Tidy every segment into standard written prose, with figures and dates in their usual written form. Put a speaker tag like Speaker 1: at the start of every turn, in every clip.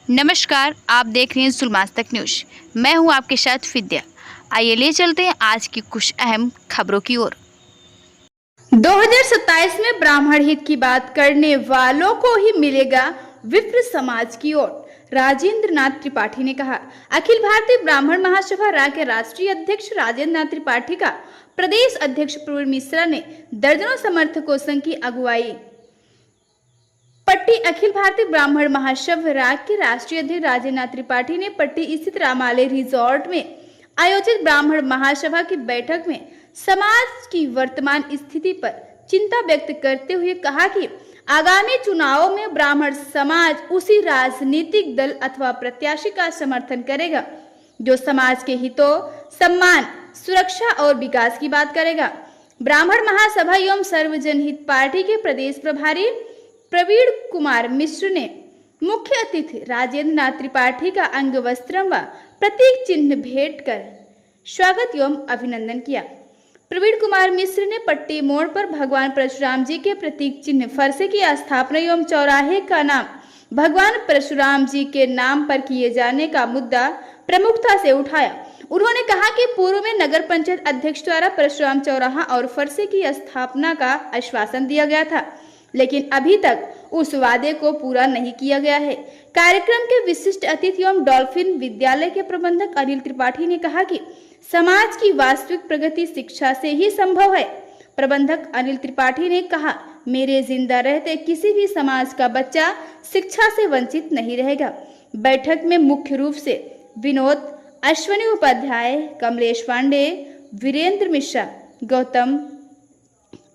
Speaker 1: नमस्कार, आप देख रहे हैं जुल्मास्तक न्यूज। मैं हूं आपके साथ विद्या। आइए ले चलते हैं आज की कुछ अहम खबरों की ओर। 2027 में ब्राह्मण हित की बात करने वालों को ही मिलेगा विप्र समाज की ओर, राजेंद्र नाथ त्रिपाठी ने कहा। अखिल भारतीय ब्राह्मण महासभा रा के राष्ट्रीय अध्यक्ष राजेंद्र नाथ त्रिपाठी का प्रदेश अध्यक्ष प्रवीण मिश्रा ने दर्जनों समर्थकों संघ की अगुवाई पट्टी अखिल भारतीय ब्राह्मण महासभा राग के राष्ट्रीय अध्यक्ष राजेंद्र नाथ त्रिपाठी ने पट्टी स्थित रामालय रिजॉर्ट में आयोजित ब्राह्मण महासभा की बैठक में समाज की वर्तमान स्थिति पर चिंता व्यक्त करते हुए कहा कि आगामी चुनावों में ब्राह्मण समाज उसी राजनीतिक दल अथवा प्रत्याशी का समर्थन करेगा जो समाज के हितों, सम्मान, सुरक्षा और विकास की बात करेगा। ब्राह्मण महासभा एवं सर्वजन हित पार्टी के प्रदेश प्रभारी प्रवीण कुमार मिश्र ने मुख्य अतिथि राजेंद्र नाथ त्रिपाठी का अंग वस्त्रम व प्रतीक चिन्ह भेंट कर स्वागत एवं अभिनंदन किया। प्रवीण कुमार मिश्र ने पट्टी मोड़ पर भगवान परशुराम जी के प्रतीक चिन्ह फरसे की स्थापना एवं चौराहे का नाम भगवान परशुराम जी के नाम पर किए जाने का मुद्दा प्रमुखता से उठाया। उन्होंने कहा कि पूर्व में नगर पंचायत अध्यक्ष द्वारा परशुराम चौराहा और फरसे की स्थापना का आश्वासन दिया गया था, लेकिन अभी तक उस वादे को पूरा नहीं किया गया है। कार्यक्रम के विशिष्ट अतिथि एवं डॉल्फिन विद्यालय के प्रबंधक अनिल त्रिपाठी ने कहा कि समाज की वास्तविक प्रगति शिक्षा से ही संभव है। प्रबंधक अनिल त्रिपाठी ने कहा, मेरे जिंदा रहते किसी भी समाज का बच्चा शिक्षा से वंचित नहीं रहेगा। बैठक में मुख्य रूप से विनोद, अश्विनी उपाध्याय, कमलेश पांडे, वीरेंद्र मिश्रा, गौतम,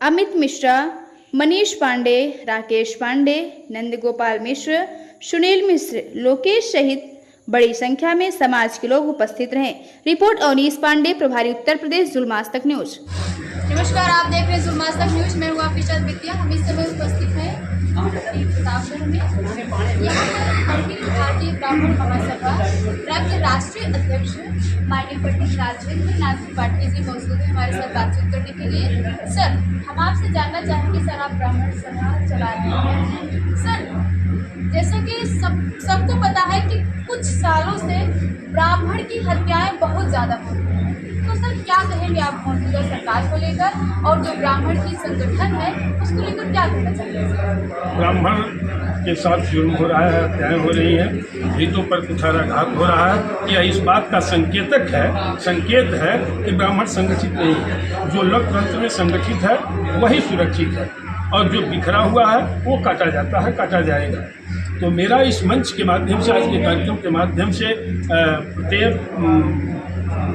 Speaker 1: अमित मिश्रा, मनीष पांडे, राकेश पांडे, नंदगोपाल मिश्र, सुनील मिश्र, लोकेश सहित बड़ी संख्या में समाज के लोग उपस्थित रहे। रिपोर्ट अवनीश पांडे, प्रभारी उत्तर प्रदेश, जुल्मास्तक न्यूज।
Speaker 2: नमस्कार, आप देख रहे हैं जुल्मास्तक न्यूज। मैं हूँ आपके साथ विद्या। हम इस समय उपस्थित हैं प्रतापगढ़ में। यहाँ पर अखिल भारतीय ब्राह्मण महासभा राग के राष्ट्रीय अध्यक्ष माननीय पंडित राजेंद्र नाथ त्रिपाठी जी मौजूद हैं हमारे साथ बातचीत करने के लिए। सर, हम आपसे जानना चाहेंगे, सर आप ब्राह्मण सभा चला रहे हैं। सर, जैसे कि सबको पता है कि कुछ सालों से ब्राह्मण की हत्याएं बहुत ज़्यादा हो रही हैं, तो सर क्या कहेंगे आप मौजूदा सरकार को लेकर और जो ब्राह्मण की संगठन है उसको लेकर क्या कहना चाहेंगे?
Speaker 3: ब्राह्मण के साथ जुर्म हो रहा है, हत्याएं हो रही हैं, हितों पर कुठाराघात हो रहा है। यह इस बात का संकेत है कि ब्राह्मण संगठित नहीं है। जो लोकतंत्र में संगठित है वही सुरक्षित है और जो बिखरा हुआ है वो काटा जाता है, काटा जाएगा। तो मेरा इस मंच के माध्यम से, आज के कार्यक्रम के माध्यम से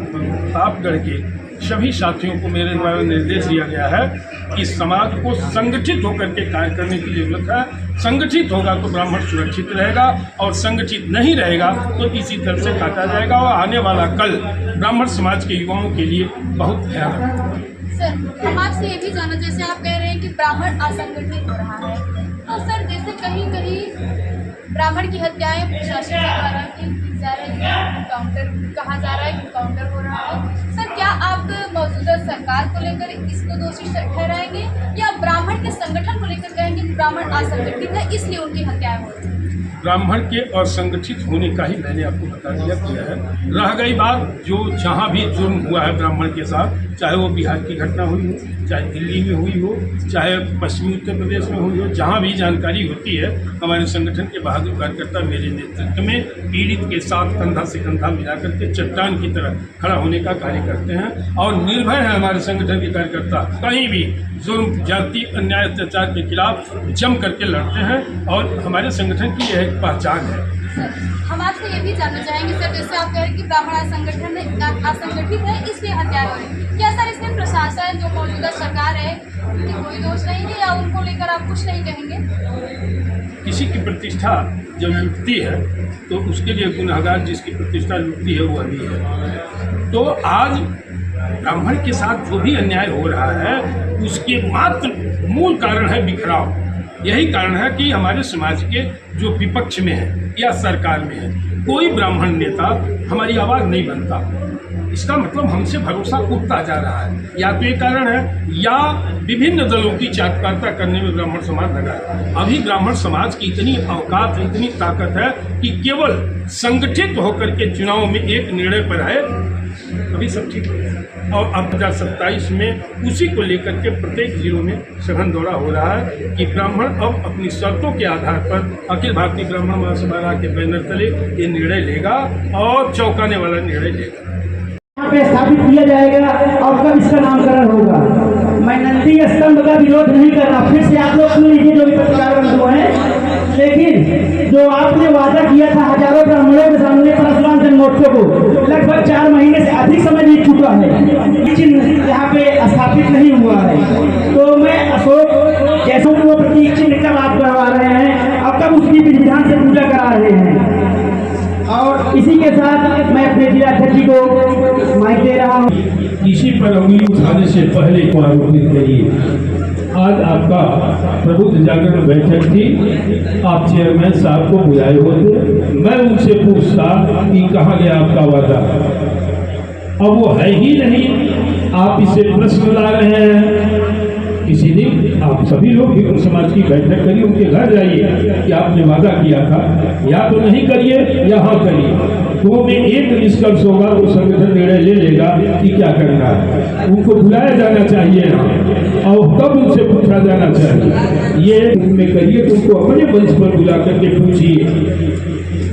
Speaker 3: प्रतापगढ़ के सभी साथियों को मेरे द्वारा निर्देश दिया गया है कि समाज को संगठित होकर के कार्य करने की जरूरत है। संगठित होगा तो ब्राह्मण सुरक्षित रहेगा और संगठित नहीं रहेगा तो इसी तरह से काटा जाएगा और आने वाला कल ब्राह्मण समाज के युवाओं के लिए बहुत भयानक है।
Speaker 2: सर, हम आपसे ये भी जानना, जैसे आप कह रहे हैं कि ब्राह्मण असंगठित हो रहा है, तो सर जैसे कहीं कहीं ब्राह्मण की हत्याएं प्रशासन द्वारा की जा रही है, काउंटर कहा जा रहा है कि काउंटर हो रहा है। सर, क्या आप मौजूदा सरकार को लेकर इसको दोषी ठहराएंगे या ब्राह्मण के संगठन को लेकर कहेंगे कि ब्राह्मण असंगठित है इसलिए उनकी हत्याएं हो रही है?
Speaker 3: ब्राह्मण के असंगठित होने का ही मैंने आपको बता दिया है। रह गई बात, जो जहाँ भी जुर्म हुआ है ब्राह्मण के साथ, चाहे वो बिहार की घटना हुई हो, चाहे दिल्ली में हुई हो, चाहे पश्चिमी उत्तर प्रदेश में हुई हो, जहाँ भी जानकारी होती है हमारे संगठन के बहादुर कार्यकर्ता मेरे नेतृत्व में पीड़ित के साथ कंधा से कंधा मिला करके चट्टान की तरह खड़ा होने का कार्य करते हैं और निर्भय है हमारे संगठन के कार्यकर्ता। कहीं भी जुर्म, जाति, अन्याय, अत्याचार के खिलाफ जम करके लड़ते हैं और हमारे संगठन की यह एक पहचान है।
Speaker 2: हम आपसे ये भी जानना चाहेंगे सर, जैसे आप कह रहे हैं कि ब्राह्मण असंगठित है इसलिए हत्याएं हो रही, क्या सर इसमें प्रशासन जो मौजूदा सरकार है कि कोई दोष नहीं है या उनको लेकर आप कुछ नहीं कहेंगे?
Speaker 3: किसी की प्रतिष्ठा जब लुटती है तो उसके लिए गुनहगार जिसकी प्रतिष्ठा लुटती है वो अभी है। तो आज ब्राह्मण के साथ जो भी अन्याय हो रहा है उसके मात्र मूल कारण है बिखराव। यही कारण है कि हमारे समाज के जो विपक्ष में है या सरकार में है, कोई ब्राह्मण नेता हमारी आवाज़ नहीं बनता। इसका मतलब हमसे भरोसा उठता जा रहा है। या तो ये कारण है या विभिन्न दलों की चाटकारिता करने में ब्राह्मण समाज लगा है। अभी ब्राह्मण समाज की इतनी औकात है, इतनी ताकत है कि केवल संगठित होकर के चुनाव में एक निर्णय पर है, अभी सब ठीक हो गया। और अब 2027 में उसी को लेकर के प्रत्येक जिलों में सघन दौरा हो रहा है कि ब्राह्मण अब अपनी शर्तों के आधार पर अखिल भारतीय ब्राह्मण महासभा के बैनर तले ये निर्णय लेगा और चौंकाने वाला निर्णय लेगा।
Speaker 4: यहाँ पे स्थापित किया जाएगा और कब इसका नामकरण होगा। मैं नंदी स्तंभ का विरोध नहीं कर रहा, फिर से आप लोग सुन लीजिए जो भी पत्रकार बंधु हैं, लेकिन जो आपने वादा किया था हजारों ब्राह्मणों के सामने परशुराम जन्मोत्सव को, लगभग 4 महीने से अधिक समय बीत चुका है, चिन्ह यहाँ पे स्थापित नहीं हुआ है। तो मैं अशोक जैसा वो प्रतीक चिन्ह कब आप करवा रहे हैं और कब उसकी विधि विधान से पूजा करा रहे हैं। और इसी के साथ मैं अपने जिला अध्यक्ष जी को माइक दे रहा हूँ।
Speaker 5: इसी पर उंगली उठाने से पहले को आरोपित करिए। आज आपका प्रबुद्ध जागरण बैठक थी, आप चेयरमैन साहब को बुलाए होते, मैं उनसे पूछता कि कहाँ गया आपका वादा। अब वो है ही नहीं, आप इसे प्रश्न ला रहे हैं। किसी दिन आप सभी लोग हिंदू समाज की बैठक करिए, उनके घर जाइए कि आपने वादा किया था, या तो नहीं करिए या हाँ करिए। तो में एक निष्कर्ष होगा तो संगठन निर्णय ले लेगा कि क्या करना है। उनको बुलाया जाना चाहिए और तब उनसे पूछा जाना चाहिए। ये उनमें करिए तो उनको अपने मंच पर बुला करके पूछिए।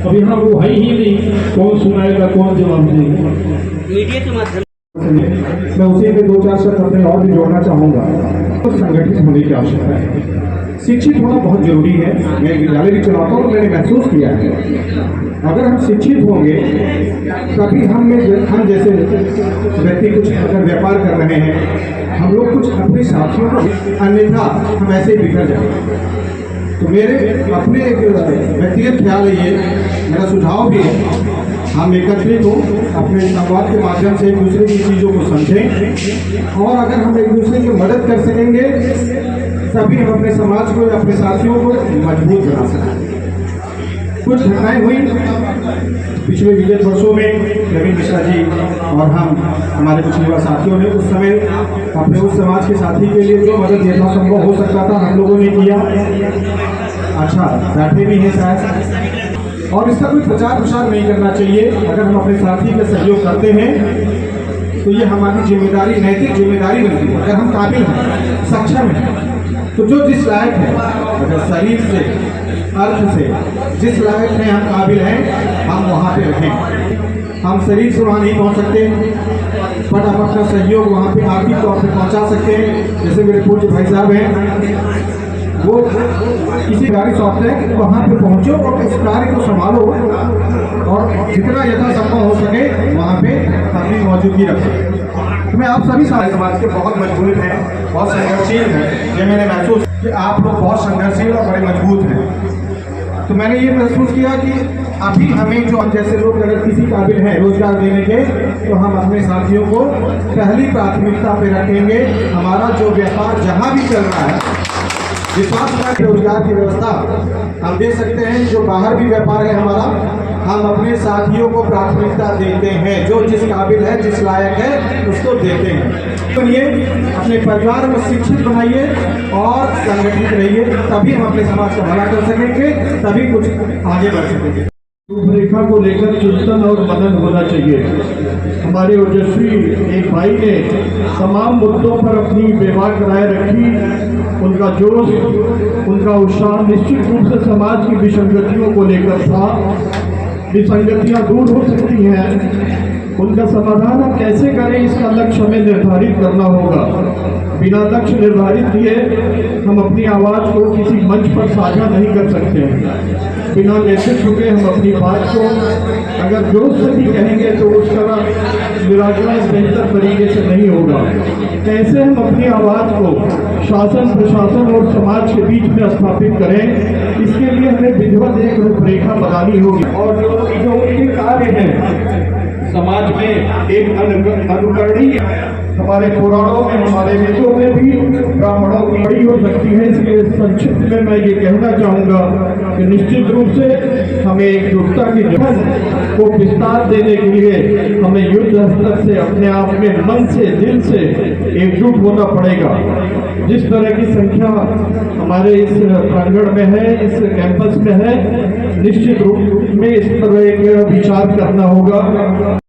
Speaker 5: अब यहाँ वो है ही नहीं, कौन सुनाएगा, कौन जवाब देगा।
Speaker 4: मीडिया के माध्यम
Speaker 6: मैं उसी में 2-4 शब्द अपने और भी जोड़ना चाहूँगा। तो संगठित होने की आवश्यकता है, शिक्षित होना बहुत जरूरी है। मैं विद्यालय भी चलाता हूँ, मैंने महसूस किया है अगर हम शिक्षित होंगे तभी हम जैसे व्यक्ति कुछ अगर व्यापार कर रहे हैं, हम लोग कुछ अपने साथियों को, अन्यथा हम ऐसे ही बिखर जाएंगे। तो मेरे अपने एक व्यक्तिगत ख्याल है, ये मेरा सुझाव भी है, हम एकत्रित हो अपने संवाद के माध्यम से एक दूसरे की चीज़ों को समझें और अगर हम एक दूसरे की मदद कर सकेंगे तभी हम अपने समाज को, अपने साथियों को मजबूत बना सकेंगे। कुछ घटनाएं हुई पिछले विगत वर्षों में, नवीन मिश्रा जी और हमारे कुछ युवा साथियों ने उस समय अपने उस समाज के साथी के लिए जो मदद यथासंभव हो सकता था हम लोगों ने किया। अच्छा, बैठे भी हैं शायद, और इसका कोई प्रचार प्रसार नहीं करना चाहिए। अगर हम अपने साथी का सहयोग करते हैं तो ये हमारी जिम्मेदारी, नैतिक जिम्मेदारी बनती है। अगर हम काबिल हैं, सक्षम हैं, तो जो जिस लायक है, अगर शरीर से, अर्थ से जिस लायक है हम काबिल हैं, हम वहाँ पे रहें। हम शरीर से वहाँ नहीं पहुँच सकते, बट हम अपना सहयोग वहाँ पे आर्थिक तौर पर पहुँचा सकते हैं। जैसे मेरे पूज्य भाई साहब हैं, वो किसी गाड़ी सौंपते हैं कि वहाँ पे पहुँचो और उस कार्य को संभालो और जितना यथासंभव हो सके वहाँ पे अपनी मौजूदगी रखें। तो मैं आप सभी समाज के बहुत मजबूत हैं, बहुत संघर्षशील हैं। ये मैंने महसूस कि आप लोग बहुत संघर्षशील और बड़े मजबूत हैं। तो मैंने ये महसूस किया कि अभी हमें जो जैसे लोग अगर किसी काबिल हैं रोजगार देने के, तो हम अपने साथियों को पहली प्राथमिकता पे रखेंगे। हमारा जो व्यापार जहाँ भी चल रहा है, विश्वास रोजगार की व्यवस्था हम दे सकते हैं। जो बाहर भी व्यापार है हमारा, हम अपने साथियों को प्राथमिकता देते हैं। जो जिस काबिल है, जिस लायक है, उसको देते हैं। बनिए, अपने परिवार को शिक्षित बनाइए और संगठित रहिए, तभी हम अपने समाज का भला कर सकेंगे, तभी कुछ आगे बढ़ सकेंगे।
Speaker 5: रूपरेखा को लेकर चिंतन और मनन होना चाहिए। हमारे ओजस्वी एक भाई ने तमाम मुद्दों पर अपनी बेबाक राय रखी। उनका जोश, उनका उत्साह निश्चित रूप से समाज की विसंगतियों को लेकर था। विसंगतियां दूर हो सकती हैं, उनका समाधान हम कैसे करें, इसका लक्ष्य हमें निर्धारित करना होगा। बिना लक्ष्य निर्धारित किए हम अपनी आवाज़ को किसी मंच पर साझा नहीं कर सकते हैं। बिना नेतृत्व के हम अपनी बात को अगर जोश से भी कहेंगे तो उस तरह निराकरण बेहतर तरीके से नहीं होगा। कैसे हम अपनी आवाज़ को शासन, प्रशासन और समाज के बीच में स्थापित करें, इसके लिए हमें विधिवत एक रूपरेखा बनानी होगी। और जो उनके कार्य हैं समाज में एक अनुकरणीय हमारे पुराणों में, हमारे वेदों में भी ब्राह्मणों की बड़ी हो सकती है। इसलिए संक्षिप्त में मैं ये कहना चाहूँगा कि निश्चित रूप से हमें एकजुटता की जहन को विस्तार देने के लिए हमें युद्ध स्तर से अपने आप में मन से, दिल से एकजुट होना पड़ेगा। जिस तरह की संख्या हमारे इस प्रांगण में है, इस कैंपस में है, निश्चित रूप में इस तरह का विचार करना होगा।